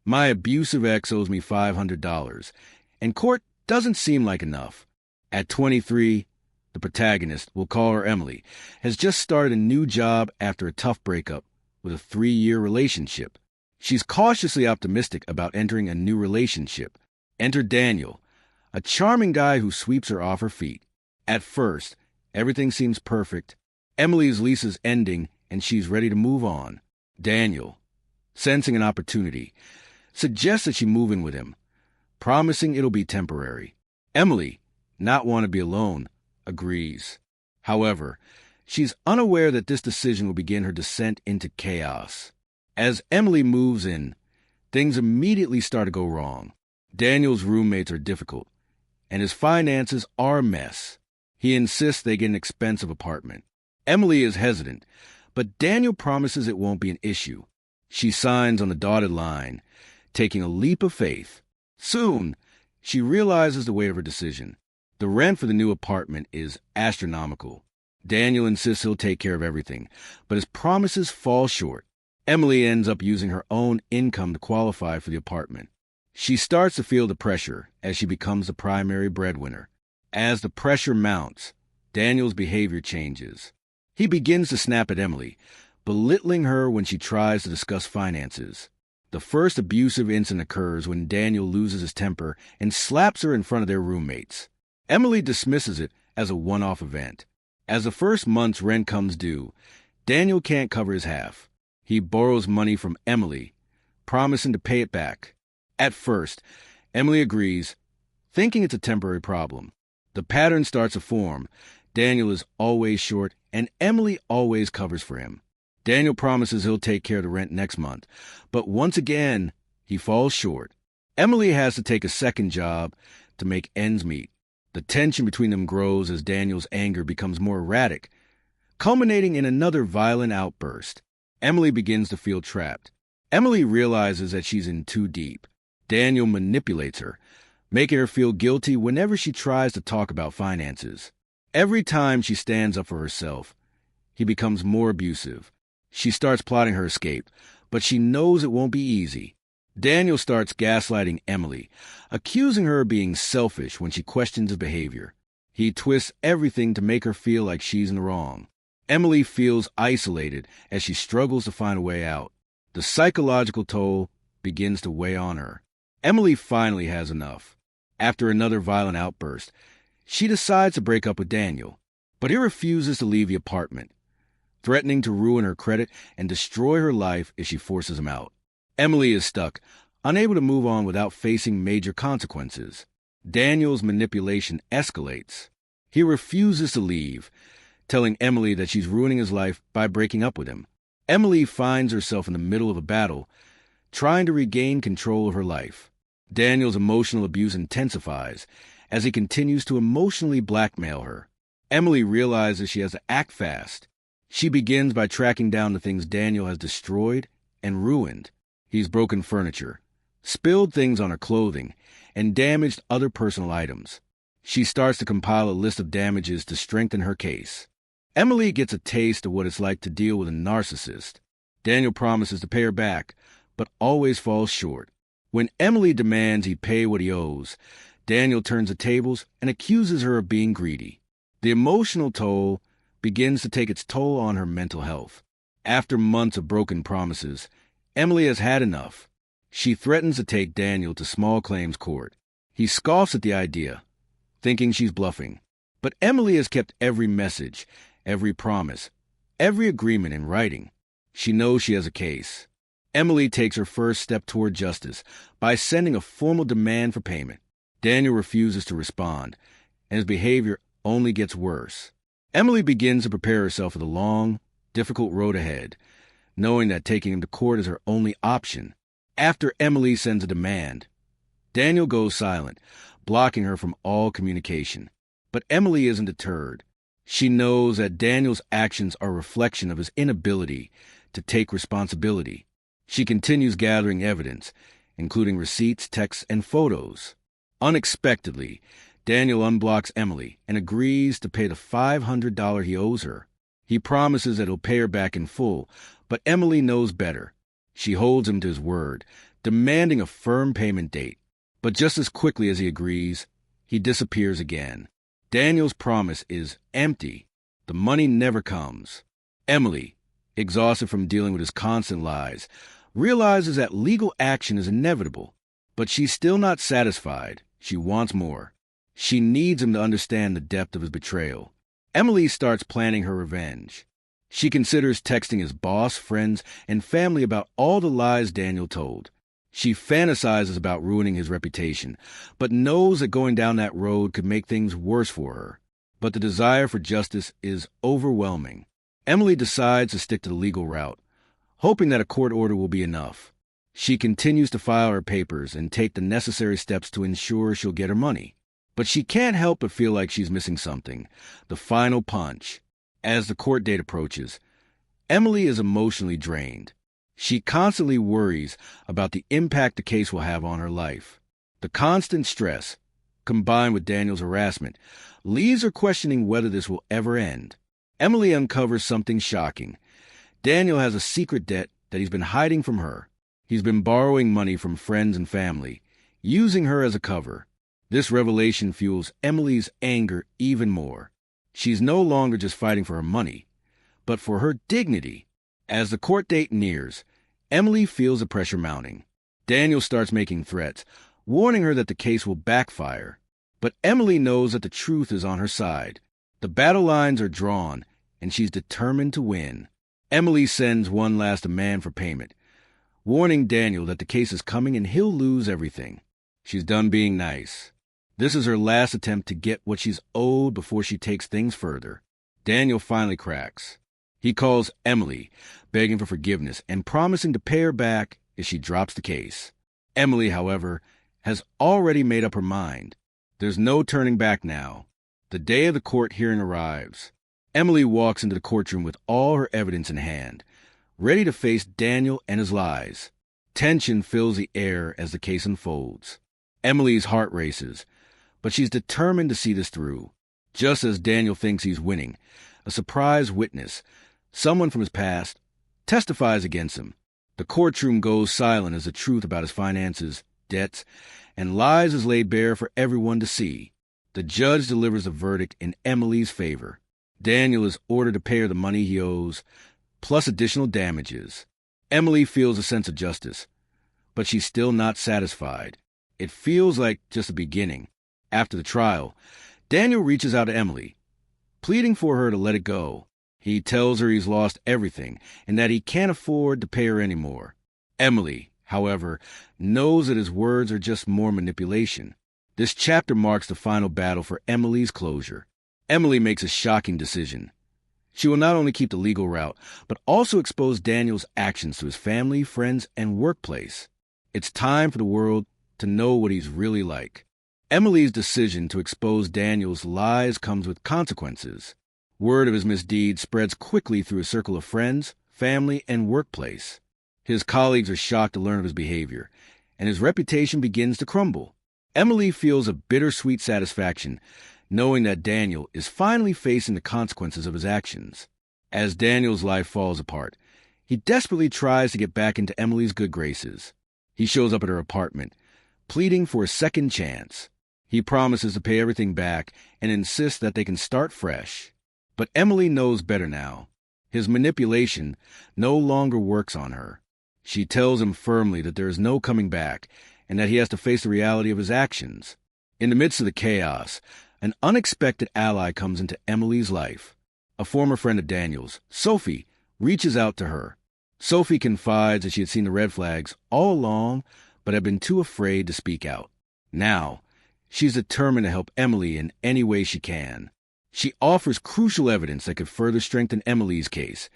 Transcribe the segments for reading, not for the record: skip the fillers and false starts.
My abusive ex owes me $500, and court doesn't seem like enough. At 23, the protagonist, we'll call her Emily, has just started a new job after a tough breakup with a 3-year relationship. She's cautiously optimistic about entering a new relationship. Enter Daniel, a charming guy who sweeps her off her feet. At first, everything seems perfect. Emily's lease is ending, and she's ready to move on. Daniel, sensing an opportunity, suggests that she move in with him, promising it'll be temporary. Emily, not want to be alone, agrees. However, she's unaware that this decision will begin her descent into chaos. As Emily moves in, things immediately start to go wrong. Daniel's roommates are difficult, and his finances are a mess. He insists they get an expensive apartment. Emily is hesitant, but Daniel promises it won't be an issue. She signs on the dotted line, taking a leap of faith. Soon, she realizes the weight of her decision. The rent for the new apartment is astronomical. Daniel insists he'll take care of everything, but his promises fall short. Emily ends up using her own income to qualify for the apartment. She starts to feel the pressure as she becomes the primary breadwinner. As the pressure mounts, Daniel's behavior changes. He begins to snap at Emily, belittling her when she tries to discuss finances. The first abusive incident occurs when Daniel loses his temper and slaps her in front of their roommates. Emily dismisses it as a one-off event. As the first month's rent comes due, Daniel can't cover his half. He borrows money from Emily, promising to pay it back. At first, Emily agrees, thinking it's a temporary problem. The pattern starts to form. Daniel is always short, and Emily always covers for him. Daniel promises he'll take care of the rent next month, but once again, he falls short. Emily has to take a second job to make ends meet. The tension between them grows as Daniel's anger becomes more erratic, culminating in another violent outburst. Emily begins to feel trapped. Emily realizes that she's in too deep. Daniel manipulates her, making her feel guilty whenever she tries to talk about finances. Every time she stands up for herself, he becomes more abusive. She starts plotting her escape, but she knows it won't be easy. Daniel starts gaslighting Emily, accusing her of being selfish when she questions his behavior. He twists everything to make her feel like she's in the wrong. Emily feels isolated as she struggles to find a way out. The psychological toll begins to weigh on her. Emily finally has enough. After another violent outburst, she decides to break up with Daniel, but he refuses to leave the apartment, threatening to ruin her credit and destroy her life if she forces him out. Emily is stuck, unable to move on without facing major consequences. Daniel's manipulation escalates. He refuses to leave, telling Emily that she's ruining his life by breaking up with him. Emily finds herself in the middle of a battle, trying to regain control of her life. Daniel's emotional abuse intensifies as he continues to emotionally blackmail her. Emily realizes she has to act fast. She begins by tracking down the things Daniel has destroyed and ruined. He's broken furniture, spilled things on her clothing, and damaged other personal items. She starts to compile a list of damages to strengthen her case. Emily gets a taste of what it's like to deal with a narcissist. Daniel promises to pay her back, but always falls short. When Emily demands he pay what he owes, Daniel turns the tables and accuses her of being greedy. The emotional toll begins to take its toll on her mental health. After months of broken promises, Emily has had enough. She threatens to take Daniel to small claims court. He scoffs at the idea, thinking she's bluffing. But Emily has kept every message, every promise, every agreement in writing. She knows she has a case. Emily takes her first step toward justice by sending a formal demand for payment. Daniel refuses to respond, and his behavior only gets worse. Emily begins to prepare herself for the long, difficult road ahead, knowing that taking him to court is her only option. After Emily sends a demand, Daniel goes silent, blocking her from all communication. But Emily isn't deterred. She knows that Daniel's actions are a reflection of his inability to take responsibility. She continues gathering evidence, including receipts, texts, and photos. Unexpectedly, Daniel unblocks Emily and agrees to pay the $500 he owes her. He promises that he'll pay her back in full, but Emily knows better. She holds him to his word, demanding a firm payment date. But just as quickly as he agrees, he disappears again. Daniel's promise is empty. The money never comes. Emily, exhausted from dealing with his constant lies, realizes that legal action is inevitable. But she's still not satisfied. She wants more. She needs him to understand the depth of his betrayal. Emily starts planning her revenge. She considers texting his boss, friends, and family about all the lies Daniel told. She fantasizes about ruining his reputation, but knows that going down that road could make things worse for her. But the desire for justice is overwhelming. Emily decides to stick to the legal route, hoping that a court order will be enough. She continues to file her papers and take the necessary steps to ensure she'll get her money. But she can't help but feel like she's missing something, the final punch. As the court date approaches, Emily is emotionally drained. She constantly worries about the impact the case will have on her life. The constant stress, combined with Daniel's harassment, leaves her questioning whether this will ever end. Emily uncovers something shocking. Daniel has a secret debt that he's been hiding from her. He's been borrowing money from friends and family, using her as a cover. This revelation fuels Emily's anger even more. She's no longer just fighting for her money, but for her dignity. As the court date nears, Emily feels the pressure mounting. Daniel starts making threats, warning her that the case will backfire. But Emily knows that the truth is on her side. The battle lines are drawn, and she's determined to win. Emily sends one last demand for payment, warning Daniel that the case is coming and he'll lose everything. She's done being nice. This is her last attempt to get what she's owed before she takes things further. Daniel finally cracks. He calls Emily, begging for forgiveness and promising to pay her back if she drops the case. Emily, however, has already made up her mind. There's no turning back now. The day of the court hearing arrives. Emily walks into the courtroom with all her evidence in hand, ready to face Daniel and his lies. Tension fills the air as the case unfolds. Emily's heart races, but she's determined to see this through. Just as Daniel thinks he's winning, a surprise witness, someone from his past, testifies against him. The courtroom goes silent as the truth about his finances, debts, and lies is laid bare for everyone to see. The judge delivers a verdict in Emily's favor. Daniel is ordered to pay her the money he owes, plus additional damages. Emily feels a sense of justice, but she's still not satisfied. It feels like just the beginning. After the trial, Daniel reaches out to Emily, pleading for her to let it go. He tells her he's lost everything and that he can't afford to pay her anymore. Emily, however, knows that his words are just more manipulation. This chapter marks the final battle for Emily's closure. Emily makes a shocking decision. She will not only keep the legal route, but also expose Daniel's actions to his family, friends, and workplace. It's time for the world to know what he's really like. Emily's decision to expose Daniel's lies comes with consequences. Word of his misdeeds spreads quickly through his circle of friends, family, and workplace. His colleagues are shocked to learn of his behavior, and his reputation begins to crumble. Emily feels a bittersweet satisfaction, knowing that Daniel is finally facing the consequences of his actions. As Daniel's life falls apart, he desperately tries to get back into Emily's good graces. He shows up at her apartment, pleading for a second chance. He promises to pay everything back and insists that they can start fresh. But Emily knows better now. His manipulation no longer works on her. She tells him firmly that there is no coming back and that he has to face the reality of his actions. In the midst of the chaos, an unexpected ally comes into Emily's life. A former friend of Daniel's, Sophie, reaches out to her. Sophie confides that she had seen the red flags all along, but had been too afraid to speak out. Now, she's determined to help Emily in any way she can. She offers crucial evidence that could further strengthen Emily's case,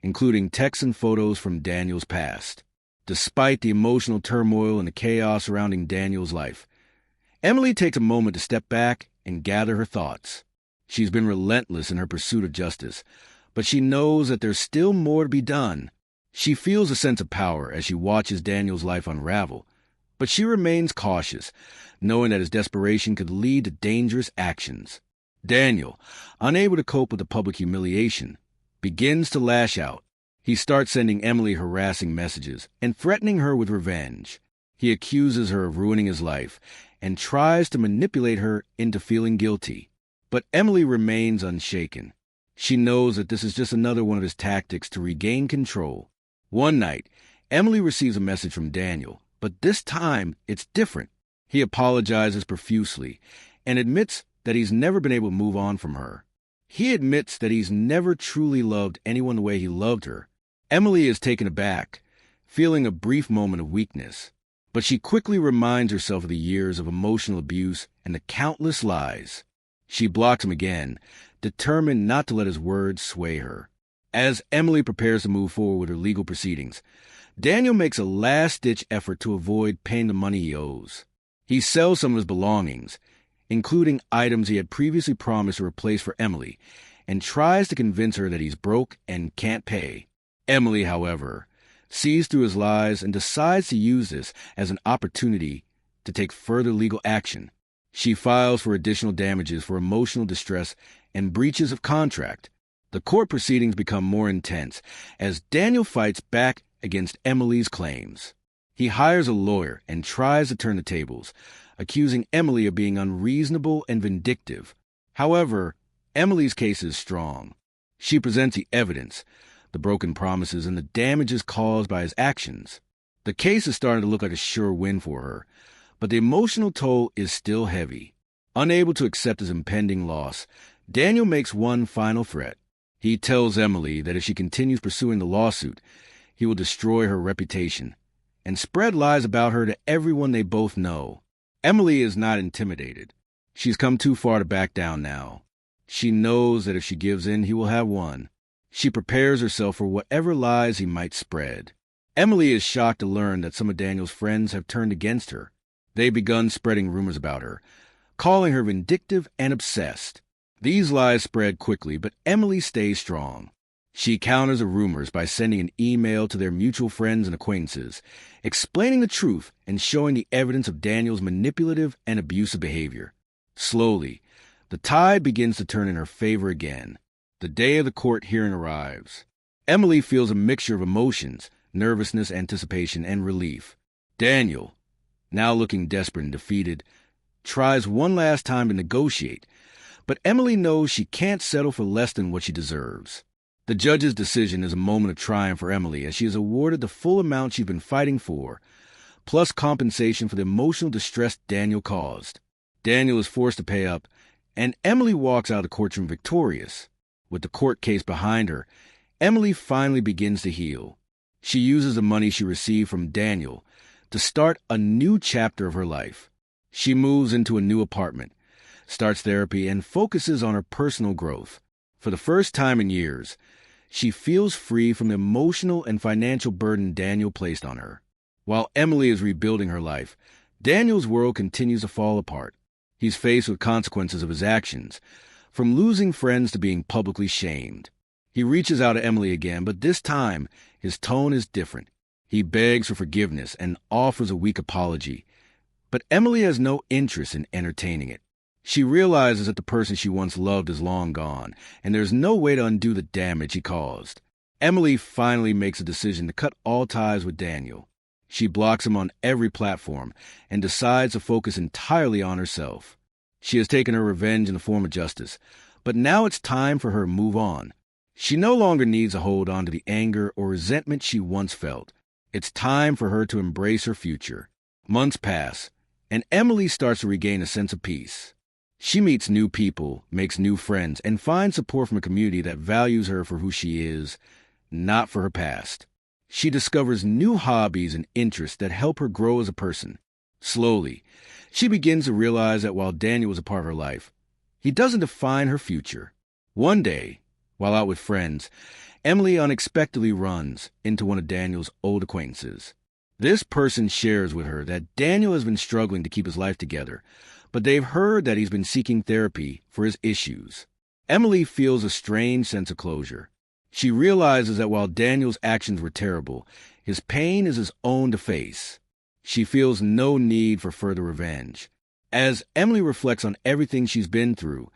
including texts and photos from Daniel's past. Despite the emotional turmoil and the chaos surrounding Daniel's life, Emily takes a moment to step back and gather her thoughts. She's been relentless in her pursuit of justice, but she knows that there's still more to be done. She feels a sense of power as she watches Daniel's life unravel, but she remains cautious, knowing that his desperation could lead to dangerous actions. Daniel, unable to cope with the public humiliation, begins to lash out. He starts sending Emily harassing messages and threatening her with revenge. He accuses her of ruining his life and tries to manipulate her into feeling guilty. But Emily remains unshaken. She knows that this is just another one of his tactics to regain control. One night, Emily receives a message from Daniel, but this time it's different. He apologizes profusely and admits that he's never been able to move on from her. He admits that he's never truly loved anyone the way he loved her. Emily is taken aback, feeling a brief moment of weakness. But she quickly reminds herself of the years of emotional abuse and the countless lies. She blocks him again, determined not to let his words sway her. As Emily prepares to move forward with her legal proceedings, Daniel makes a last-ditch effort to avoid paying the money he owes. He sells some of his belongings, including items he had previously promised to replace for Emily, and tries to convince her that he's broke and can't pay. Emily, however, sees through his lies and decides to use this as an opportunity to take further legal action. She files for additional damages for emotional distress and breaches of contract. The court proceedings become more intense as Daniel fights back against Emily's claims. He hires a lawyer and tries to turn the tables, accusing Emily of being unreasonable and vindictive. However, Emily's case is strong. She presents the evidence, the broken promises, and the damages caused by his actions. The case is starting to look like a sure win for her, but the emotional toll is still heavy. Unable to accept his impending loss, Daniel makes one final threat. He tells Emily that if she continues pursuing the lawsuit, he will destroy her reputation and spread lies about her to everyone they both know. Emily is not intimidated. She's come too far to back down now. She knows that if she gives in, he will have won. She prepares herself for whatever lies he might spread. Emily is shocked to learn that some of Daniel's friends have turned against her. They've begun spreading rumors about her, calling her vindictive and obsessed. These lies spread quickly, but Emily stays strong. She counters the rumors by sending an email to their mutual friends and acquaintances, explaining the truth and showing the evidence of Daniel's manipulative and abusive behavior. Slowly, the tide begins to turn in her favor again. The day of the court hearing arrives. Emily feels a mixture of emotions, nervousness, anticipation, and relief. Daniel, now looking desperate and defeated, tries one last time to negotiate, but Emily knows she can't settle for less than what she deserves. The judge's decision is a moment of triumph for Emily as she is awarded the full amount she's been fighting for, plus compensation for the emotional distress Daniel caused. Daniel is forced to pay up, and Emily walks out of the courtroom victorious. With the court case behind her, Emily finally begins to heal. She uses the money she received from Daniel to start a new chapter of her life. She moves into a new apartment, starts therapy, and focuses on her personal growth. For the first time in years, she feels free from the emotional and financial burden Daniel placed on her. While Emily is rebuilding her life, Daniel's world continues to fall apart. He's faced with consequences of his actions, from losing friends to being publicly shamed. He reaches out to Emily again, but this time, his tone is different. He begs for forgiveness and offers a weak apology, but Emily has no interest in entertaining it. She realizes that the person she once loved is long gone, and there's no way to undo the damage he caused. Emily finally makes a decision to cut all ties with Daniel. She blocks him on every platform and decides to focus entirely on herself. She has taken her revenge in the form of justice, but now it's time for her to move on. She no longer needs to hold on to the anger or resentment she once felt. It's time for her to embrace her future. Months pass, and Emily starts to regain a sense of peace. She meets new people, makes new friends, and finds support from a community that values her for who she is, not for her past. She discovers new hobbies and interests that help her grow as a person. Slowly, she begins to realize that while Daniel was a part of her life, he doesn't define her future. One day, while out with friends, Emily unexpectedly runs into one of Daniel's old acquaintances. This person shares with her that Daniel has been struggling to keep his life together, but they've heard that he's been seeking therapy for his issues. Emily feels a strange sense of closure. She realizes that while Daniel's actions were terrible, his pain is his own to face. She feels no need for further revenge. As Emily reflects on everything she's been through,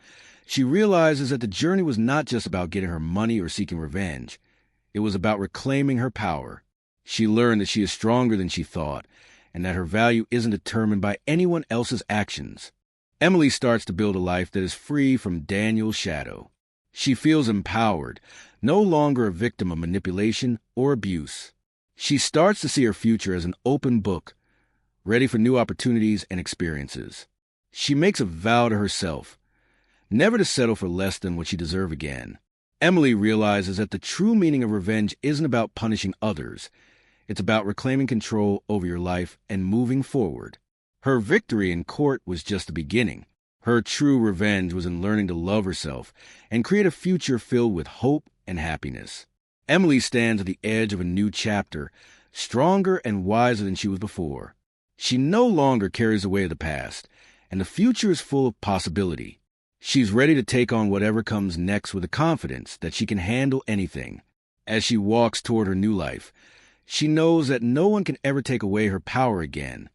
she realizes that the journey was not just about getting her money or seeking revenge. It was about reclaiming her power. She learned that she is stronger than she thought, and that her value isn't determined by anyone else's actions. Emily starts to build a life that is free from Daniel's shadow. She feels empowered, no longer a victim of manipulation or abuse. She starts to see her future as an open book, ready for new opportunities and experiences. She makes a vow to herself, never to settle for less than what she deserves again. Emily realizes that the true meaning of revenge isn't about punishing others. It's about reclaiming control over your life and moving forward. Her victory in court was just the beginning. Her true revenge was in learning to love herself and create a future filled with hope and happiness. Emily stands at the edge of a new chapter, stronger and wiser than she was before. She no longer carries the weight of the past, and the future is full of possibility. She's ready to take on whatever comes next with the confidence that she can handle anything. As she walks toward her new life, she knows that no one can ever take away her power again.